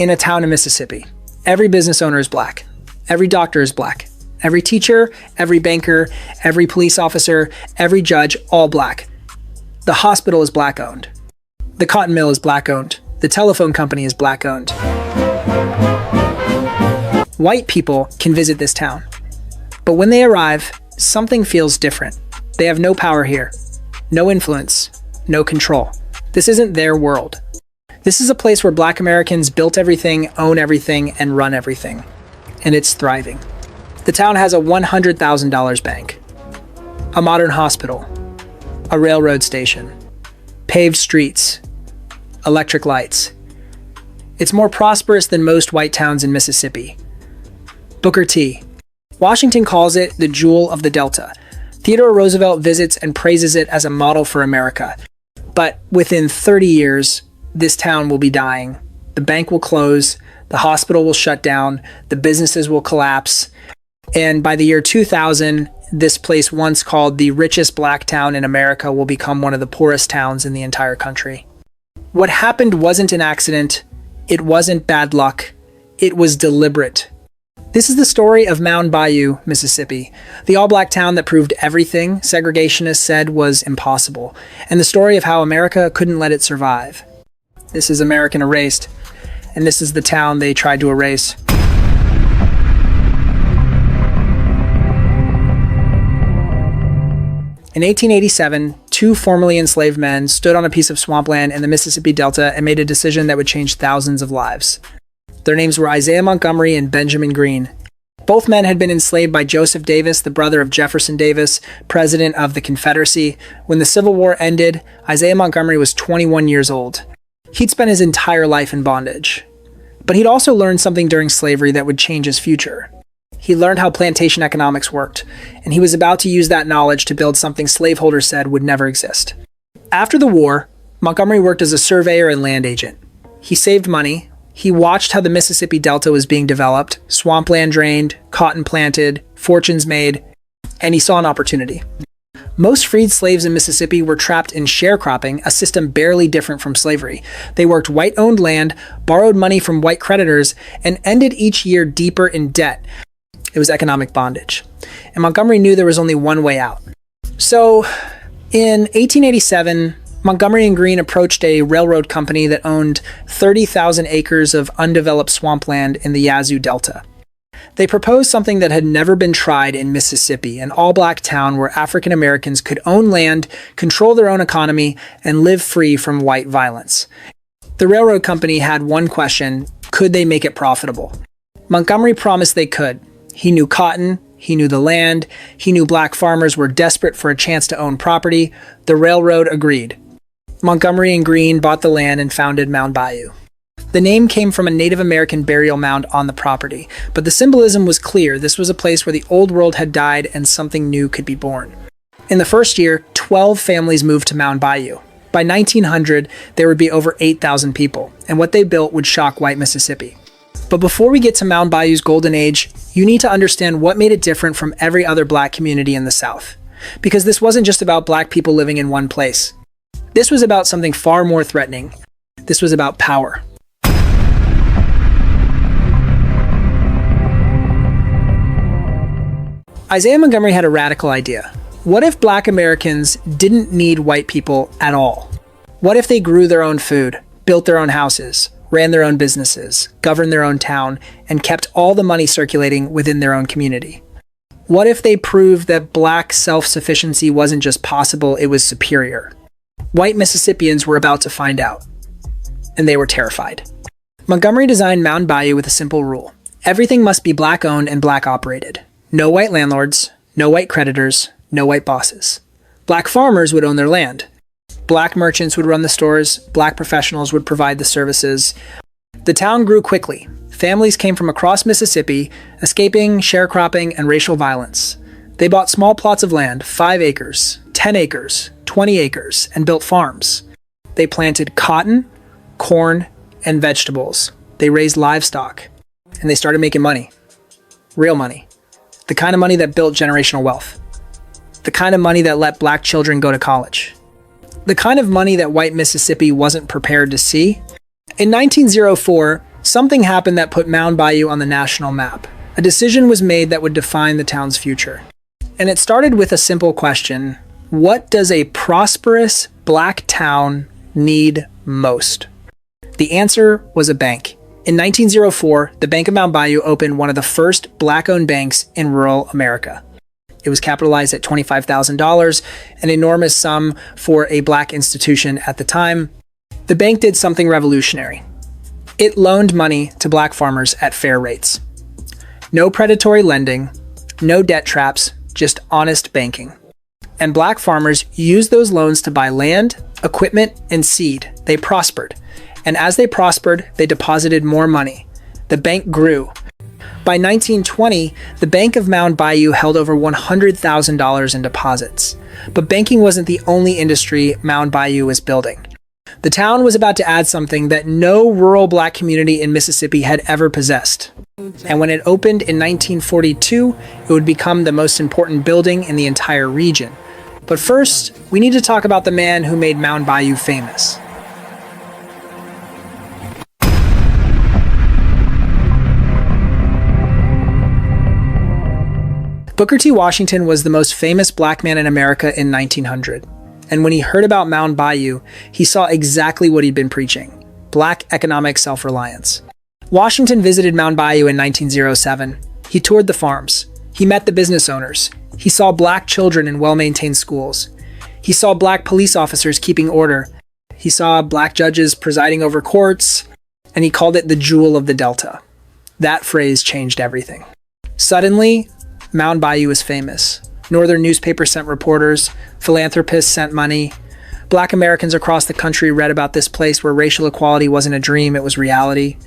in a town in Mississippi. Every business owner is black. Every doctor is black. Every teacher, every banker, every police officer, every judge, all black. The hospital is black owned. The cotton mill is black owned. The telephone company is black owned. White people can visit this town. But when they arrive, something feels different. They have no power here. No influence. No control. This isn't their world. This is a place where black Americans built everything, own everything, and run everything. And it's thriving. The town has a $100,000 bank, a modern hospital, a railroad station, paved streets, electric lights. It's more prosperous than most white towns in Mississippi. Booker T. Washington calls it the jewel of the Delta. Theodore Roosevelt visits and praises it as a model for America. But within 30 years, this town will be dying. The bank will close, the hospital will shut down, the businesses will collapse. And by the year 2000, this place once called the richest black town in America will become one of the poorest towns in the entire country. What happened wasn't an accident. It wasn't bad luck. It was deliberate. This is the story of Mound Bayou, Mississippi, the all-black town that proved everything segregationists said was impossible, and the story of how America couldn't let it survive. This is American Erased, and this is the town they tried to erase. In 1887, two formerly enslaved men stood on a piece of swampland in the Mississippi Delta and made a decision that would change thousands of lives. Their names were Isaiah Montgomery and Benjamin Green. Both men had been enslaved by Joseph Davis, the brother of Jefferson Davis, president of the Confederacy. When the Civil War ended, Isaiah Montgomery was 21 years old. He'd spent his entire life in bondage. But he'd also learned something during slavery that would change his future. He learned how plantation economics worked, and he was about to use that knowledge to build something slaveholders said would never exist. After the war, Montgomery worked as a surveyor and land agent. He saved money. He watched how the Mississippi Delta was being developed, swampland drained, cotton planted, fortunes made, and he saw an opportunity. Most freed slaves in Mississippi were trapped in sharecropping, a system barely different from slavery. They worked white-owned land, borrowed money from white creditors, and ended each year deeper in debt. It was economic bondage. And Montgomery knew there was only one way out. So, in 1887, Montgomery and Green approached a railroad company that owned 30,000 acres of undeveloped swampland in the Yazoo Delta. They proposed something that had never been tried in Mississippi, an all-black town where African Americans could own land, control their own economy, and live free from white violence. The railroad company had one question: could they make it profitable? Montgomery promised they could. He knew cotton, he knew the land, he knew black farmers were desperate for a chance to own property. The railroad agreed. Montgomery and Green bought the land and founded Mound Bayou. The name came from a Native American burial mound on the property, but the symbolism was clear. This was a place where the old world had died and something new could be born. In the first year, 12 families moved to Mound Bayou. By 1900, there would be over 8,000 people, and what they built would shock white Mississippi. But before we get to Mound Bayou's golden age, you need to understand what made it different from every other black community in the South. Because this wasn't just about black people living in one place. This was about something far more threatening. This was about power. Isaiah Montgomery had a radical idea. What if black Americans didn't need white people at all? What if they grew their own food, built their own houses, ran their own businesses, governed their own town, and kept all the money circulating within their own community? What if they proved that black self-sufficiency wasn't just possible, it was superior? White Mississippians were about to find out, and they were terrified. Montgomery designed Mound Bayou with a simple rule. Everything must be black-owned and black-operated. No white landlords, no white creditors, no white bosses. Black farmers would own their land. Black merchants would run the stores. Black professionals would provide the services. The town grew quickly. Families came from across Mississippi, escaping sharecropping and racial violence. They bought small plots of land, 5 acres, 10 acres, 20 acres, and built farms. They planted cotton, corn, and vegetables. They raised livestock, and they started making money. Real money. The kind of money that built generational wealth. The kind of money that let black children go to college. The kind of money that white Mississippi wasn't prepared to see. In 1904, something happened that put Mound Bayou on the national map. A decision was made that would define the town's future. And it started with a simple question: what does a prosperous black town need most? The answer was a bank. In 1904, the Bank of Mound Bayou opened one of the first black-owned banks in rural America. It was capitalized at $25,000, an enormous sum for a black institution at the time. The bank did something revolutionary. It loaned money to black farmers at fair rates. No predatory lending, no debt traps, just honest banking. And black farmers used those loans to buy land, equipment, and seed. They prospered. And as they prospered, they deposited more money. The bank grew. By 1920, the Bank of Mound Bayou held over $100,000 in deposits. But banking wasn't the only industry Mound Bayou was building. The town was about to add something that no rural black community in Mississippi had ever possessed. And when it opened in 1942, it would become the most important building in the entire region. But first, we need to talk about the man who made Mound Bayou famous. Booker T. Washington was the most famous black man in America in 1900. And when he heard about Mound Bayou, he saw exactly what he'd been preaching: black economic self-reliance. Washington visited Mound Bayou in 1907. He toured the farms. He met the business owners. He saw black children in well-maintained schools. He saw black police officers keeping order. He saw black judges presiding over courts, and he called it the jewel of the Delta. That phrase changed everything. Suddenly, Mound Bayou was famous. Northern newspapers sent reporters. Philanthropists sent money. Black Americans across the country read about this place where racial equality wasn't a dream, it was reality.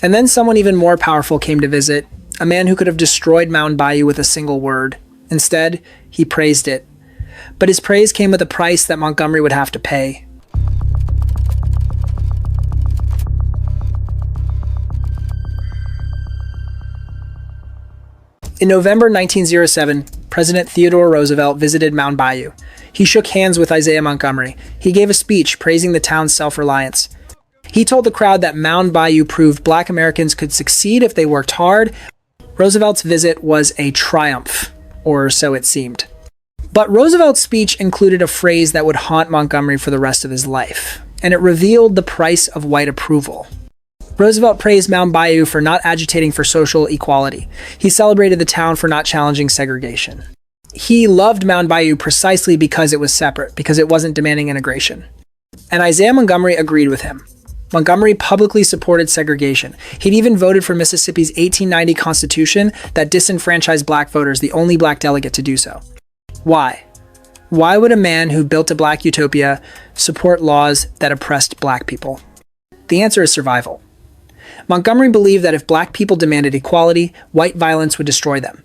And then someone even more powerful came to visit, a man who could have destroyed Mound Bayou with a single word. Instead, he praised it. But his praise came with a price that Montgomery would have to pay. In November 1907, President Theodore Roosevelt visited Mound Bayou. He shook hands with Isaiah Montgomery. He gave a speech praising the town's self-reliance. He told the crowd that Mound Bayou proved black Americans could succeed if they worked hard. Roosevelt's visit was a triumph, or so it seemed. But Roosevelt's speech included a phrase that would haunt Montgomery for the rest of his life, and it revealed the price of white approval. Roosevelt praised Mound Bayou for not agitating for social equality. He celebrated the town for not challenging segregation. He loved Mound Bayou precisely because it was separate, because it wasn't demanding integration. And Isaiah Montgomery agreed with him. Montgomery publicly supported segregation. He'd even voted for Mississippi's 1890 Constitution that disenfranchised black voters, the only black delegate to do so. Why? Why would a man who built a black utopia support laws that oppressed black people? The answer is survival. Montgomery believed that if black people demanded equality, white violence would destroy them.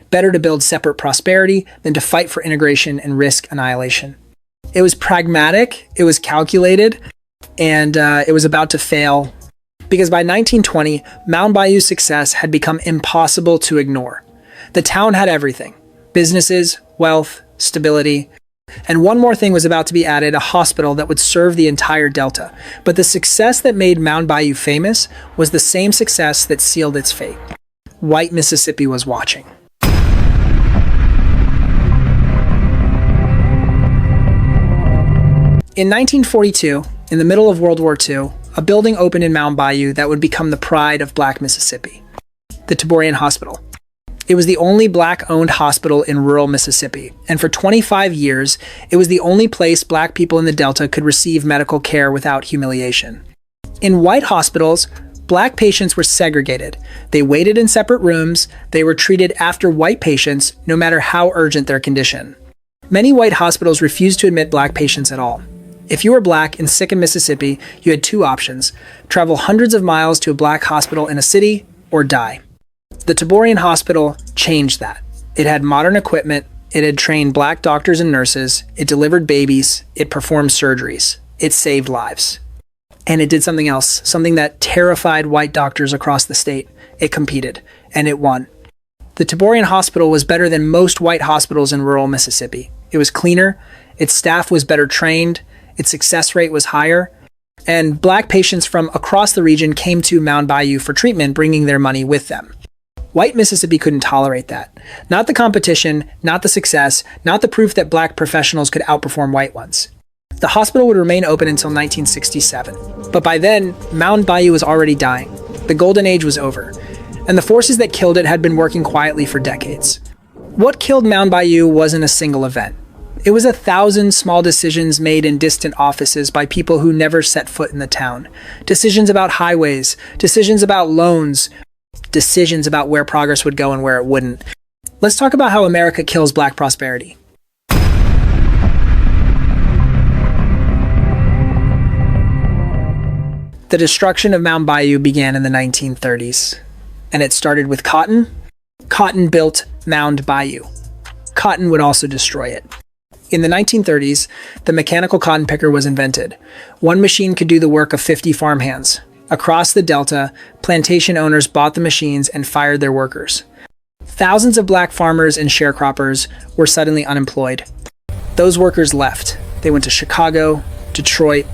Better to build separate prosperity than to fight for integration and risk annihilation. It was pragmatic, it was calculated, and it was about to fail, because by 1920, Mound Bayou's success had become impossible to ignore. The town had everything: businesses, wealth, stability. And one more thing was about to be added: a hospital that would serve the entire Delta. But the success that made Mound Bayou famous was the same success that sealed its fate. White Mississippi was watching. In 1942, in the middle of World War II, a building opened in Mound Bayou that would become the pride of black Mississippi: the Taborian Hospital. It was the only black-owned hospital in rural Mississippi, and for 25 years, it was the only place black people in the Delta could receive medical care without humiliation. In white hospitals, black patients were segregated. They waited in separate rooms. They were treated after white patients, no matter how urgent their condition. Many white hospitals refused to admit black patients at all. If you were black and sick in Mississippi, you had two options: travel hundreds of miles to a black hospital in a city, or die. The Taborian Hospital changed that. It had modern equipment, it had trained black doctors and nurses, it delivered babies, it performed surgeries, it saved lives. And it did something else, something that terrified white doctors across the state. It competed, and it won. The Taborian Hospital was better than most white hospitals in rural Mississippi. It was cleaner, its staff was better trained, its success rate was higher, and black patients from across the region came to Mound Bayou for treatment, bringing their money with them. White Mississippi couldn't tolerate that. Not the competition, not the success, not the proof that black professionals could outperform white ones. The hospital would remain open until 1967. But by then, Mound Bayou was already dying. The golden age was over, and the forces that killed it had been working quietly for decades. What killed Mound Bayou wasn't a single event. It was 1,000 small decisions made in distant offices by people who never set foot in the town. Decisions about highways, decisions about loans, decisions about where progress would go and where it wouldn't. Let's talk about how America kills black prosperity. The destruction of Mound Bayou began in the 1930s, and it started with cotton. Cotton built Mound Bayou. Cotton would also destroy it. In the 1930s, the mechanical cotton picker was invented. One machine could do the work of 50 farmhands. Across the Delta, plantation owners bought the machines and fired their workers. Thousands of black farmers and sharecroppers were suddenly unemployed. Those workers left. They went to Chicago, Detroit,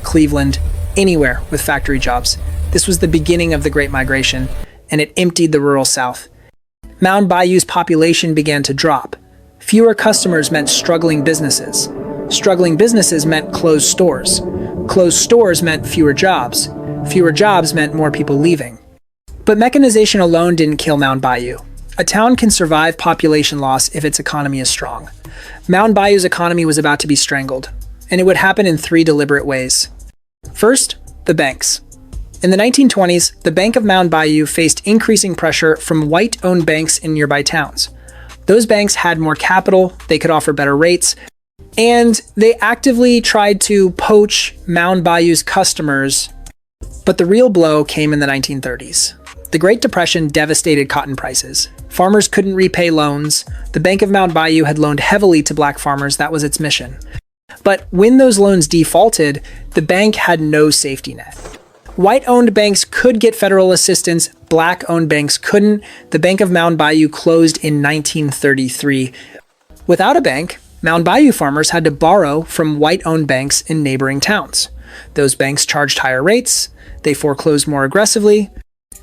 Cleveland, anywhere with factory jobs. This was the beginning of the Great Migration, and it emptied the rural South. Mound Bayou's population began to drop. Fewer customers meant struggling businesses. Struggling businesses meant closed stores. Closed stores meant fewer jobs. Fewer jobs meant more people leaving. But mechanization alone didn't kill Mound Bayou. A town can survive population loss if its economy is strong. Mound Bayou's economy was about to be strangled, and it would happen in 3 deliberate ways. First, the banks. In the 1920s, the Bank of Mound Bayou faced increasing pressure from white-owned banks in nearby towns. Those banks had more capital, they could offer better rates, and they actively tried to poach Mound Bayou's customers. But the real blow came in the 1930s. The Great Depression devastated cotton prices. Farmers couldn't repay loans. The Bank of Mound Bayou had loaned heavily to black farmers. That was its mission. But when those loans defaulted, the bank had no safety net. White-owned banks could get federal assistance. Black-owned banks couldn't. The Bank of Mound Bayou closed in 1933. Without a bank, Mound Bayou farmers had to borrow from white-owned banks in neighboring towns. Those banks charged higher rates. They foreclosed more aggressively.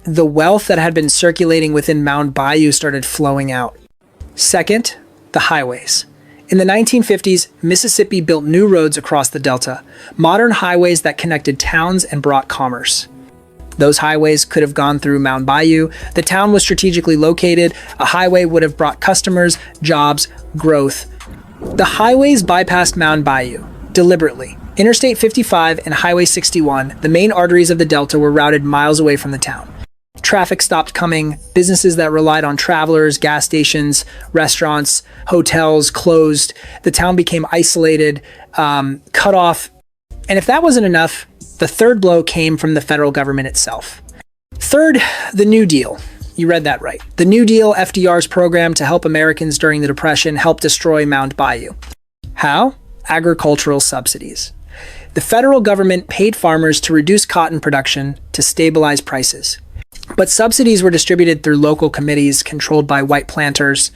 The wealth that had been circulating within Mound Bayou started flowing out. Second, the highways. In the 1950s, Mississippi built new roads across the Delta, modern highways that connected towns and brought commerce. Those highways could have gone through Mound Bayou. The town was strategically located. A highway would have brought customers, jobs, growth. The highways bypassed Mound Bayou deliberately. Interstate 55 and Highway 61, the main arteries of the Delta, were routed miles away from the town. Traffic stopped coming. Businesses that relied on travelers, gas stations, restaurants, hotels closed. The town became isolated, cut off. And if that wasn't enough, the third blow came from the federal government itself. Third, the New Deal. You read that right. The New Deal, FDR's program to help Americans during the Depression, helped destroy Mound Bayou. How? Agricultural subsidies. The federal government paid farmers to reduce cotton production to stabilize prices. But subsidies were distributed through local committees controlled by white planters.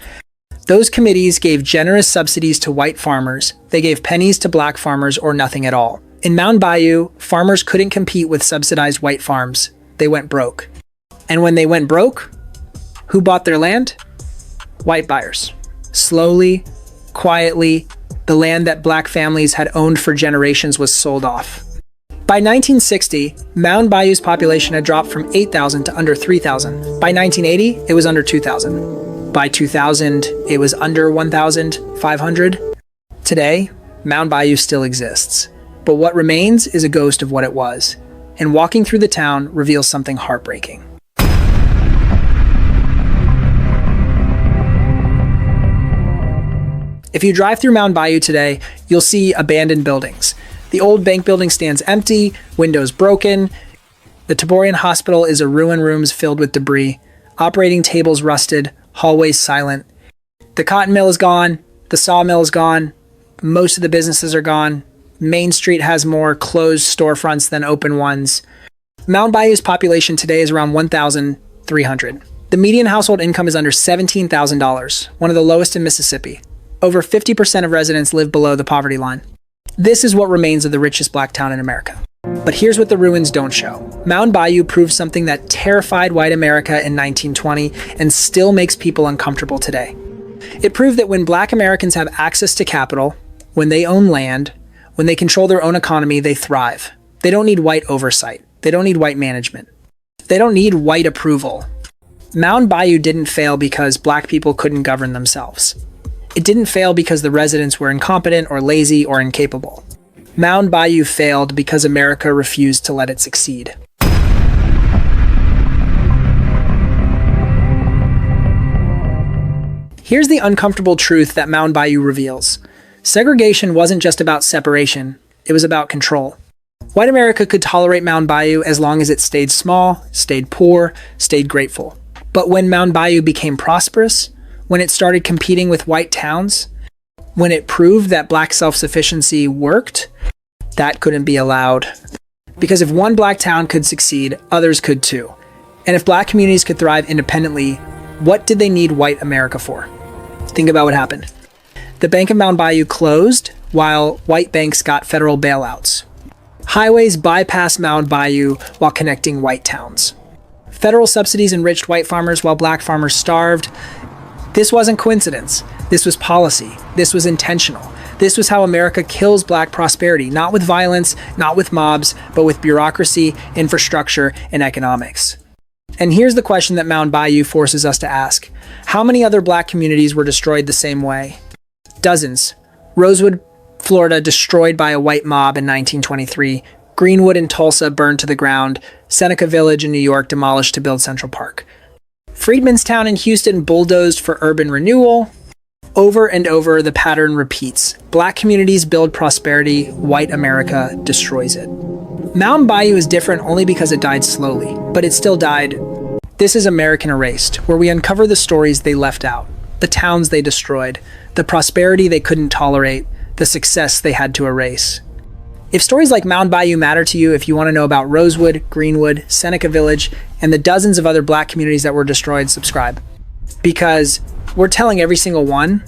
Those committees gave generous subsidies to white farmers. They gave pennies to black farmers or nothing at all. In Mound Bayou, farmers couldn't compete with subsidized white farms. They went broke. And when they went broke, who bought their land? White buyers. Slowly, quietly, the land that black families had owned for generations was sold off. By 1960, Mound Bayou's population had dropped from 8,000 to under 3,000. By 1980, it was under 2,000. By 2000, it was under 1,500. Today, Mound Bayou still exists. But what remains is a ghost of what it was. And walking through the town reveals something heartbreaking. If you drive through Mound Bayou today, you'll see abandoned buildings. The old bank building stands empty, windows broken. The Taborian Hospital is a ruin, rooms filled with debris. Operating tables rusted, hallways silent. The cotton mill is gone, the sawmill is gone, most of the businesses are gone. Main Street has more closed storefronts than open ones. Mound Bayou's population today is around 1,300. The median household income is under $17,000, one of the lowest in Mississippi. Over 50% of residents live below the poverty line. This is what remains of the richest black town in America. But here's what the ruins don't show. Mound Bayou proved something that terrified white America in 1920 and still makes people uncomfortable today. It proved that when black Americans have access to capital, when they own land, when they control their own economy, they thrive. They don't need white oversight. They don't need white management. They don't need white approval. Mound Bayou didn't fail because black people couldn't govern themselves. It didn't fail because the residents were incompetent or lazy or incapable. Mound Bayou failed because America refused to let it succeed. Here's the uncomfortable truth that Mound Bayou reveals. Segregation wasn't just about separation, it was about control. White America could tolerate Mound Bayou as long as it stayed small, stayed poor, stayed grateful. But when Mound Bayou became prosperous, when it started competing with white towns, when it proved that black self-sufficiency worked, that couldn't be allowed. Because if one black town could succeed, others could too. And if black communities could thrive independently, what did they need white America for? Think about what happened. The Bank of Mound Bayou closed while white banks got federal bailouts. Highways bypassed Mound Bayou while connecting white towns. Federal subsidies enriched white farmers while black farmers starved. This wasn't coincidence. This was policy. This was intentional. This was how America kills black prosperity, not with violence, not with mobs, but with bureaucracy, infrastructure, and economics. And here's the question that Mound Bayou forces us to ask. How many other black communities were destroyed the same way? Dozens. Rosewood, Florida, destroyed by a white mob in 1923. Greenwood in Tulsa burned to the ground. Seneca Village in New York demolished to build Central Park. Freedmanstown in Houston bulldozed for urban renewal. Over and over, the pattern repeats. Black communities build prosperity, white America destroys it. Mound Bayou is different only because it died slowly, but it still died. This is American Erased, where we uncover the stories they left out, the towns they destroyed, the prosperity they couldn't tolerate, the success they had to erase. If stories like Mound Bayou matter to you, if you want to know about Rosewood, Greenwood, Seneca Village, and the dozens of other black communities that were destroyed, subscribe. Because we're telling every single one.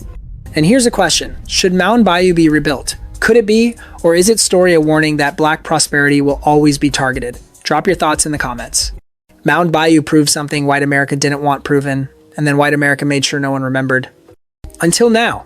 And here's a question. Should Mound Bayou be rebuilt? Could it be? Or is its story a warning that black prosperity will always be targeted? Drop your thoughts in the comments. Mound Bayou proved something white America didn't want proven, and then white America made sure no one remembered. Until now.